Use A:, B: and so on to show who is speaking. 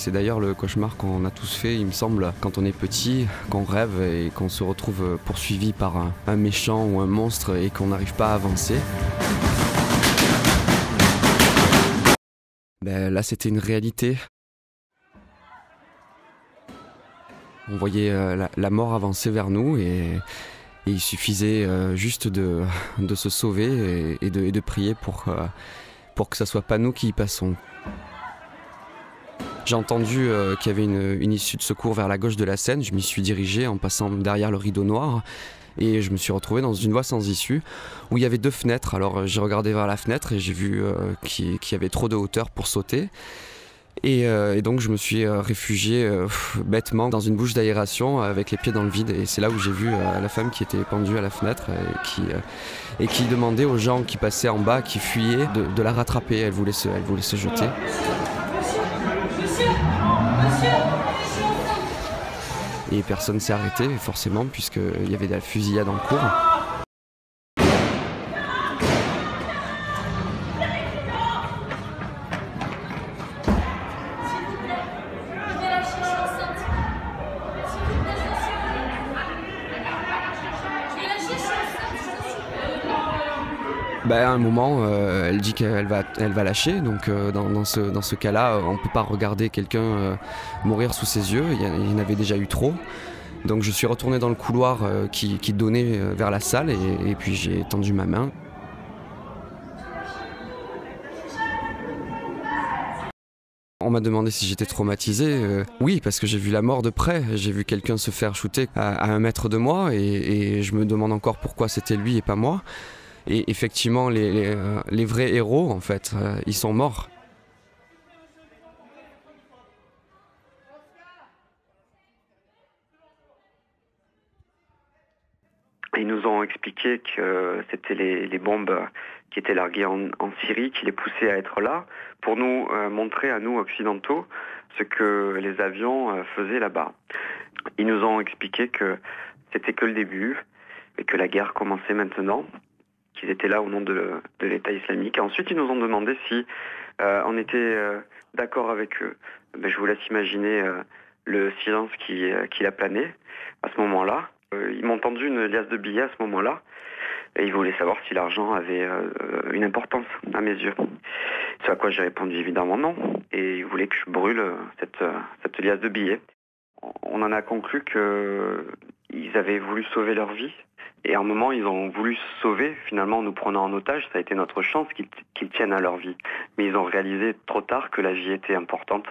A: C'est d'ailleurs le cauchemar qu'on a tous fait, il me semble, quand on est petit, qu'on rêve et qu'on se retrouve poursuivi par un méchant ou un monstre et qu'on n'arrive pas à avancer. Là, c'était une réalité. On voyait la mort avancer vers nous et il suffisait juste de se sauver et de prier pour que ce soit pas nous qui y passons. J'ai entendu qu'il y avait une issue de secours vers la gauche de la Seine. Je m'y suis dirigé en passant derrière le rideau noir et je me suis retrouvé dans une voie sans issue où il y avait 2 fenêtres. Alors j'ai regardé vers la fenêtre et j'ai vu qu'il y avait trop de hauteur pour sauter. Et donc je me suis réfugié bêtement dans une bouche d'aération avec les pieds dans le vide. Et c'est là où j'ai vu la femme qui était pendue à la fenêtre et qui demandait aux gens qui passaient en bas, qui fuyaient, de la rattraper. Elle voulait se jeter. Et personne s'est arrêté, forcément, puisqu'il y avait de la fusillade en cours. À un moment, elle dit qu'elle va lâcher, donc dans ce cas-là, on ne peut pas regarder quelqu'un mourir sous ses yeux, il y en avait déjà eu trop. Donc je suis retourné dans le couloir qui donnait vers la salle et puis j'ai tendu ma main. On m'a demandé si j'étais traumatisé. Oui, parce que j'ai vu la mort de près. J'ai vu quelqu'un se faire shooter à 1 mètre de moi et je me demande encore pourquoi c'était lui et pas moi. Et effectivement, les vrais héros, en fait, ils sont morts.
B: Ils nous ont expliqué que c'était les bombes qui étaient larguées en Syrie qui les poussaient à être là pour nous montrer à nous occidentaux ce que les avions faisaient là-bas. Ils nous ont expliqué que c'était que le début et que la guerre commençait maintenant, qu'ils étaient là au nom de l'État islamique. Et ensuite, ils nous ont demandé si on était d'accord avec eux. Je vous laisse imaginer le silence qui a plané à ce moment-là. Ils m'ont tendu une liasse de billets à ce moment-là et ils voulaient savoir si l'argent avait une importance à mes yeux. Ce à quoi j'ai répondu évidemment non et ils voulaient que je brûle cette liasse de billets. On en a conclu qu'ils avaient voulu sauver leur vie et à un moment ils ont voulu se sauver finalement en nous prenant en otage. Ça a été notre chance qu'ils tiennent à leur vie, mais ils ont réalisé trop tard que la vie était importante.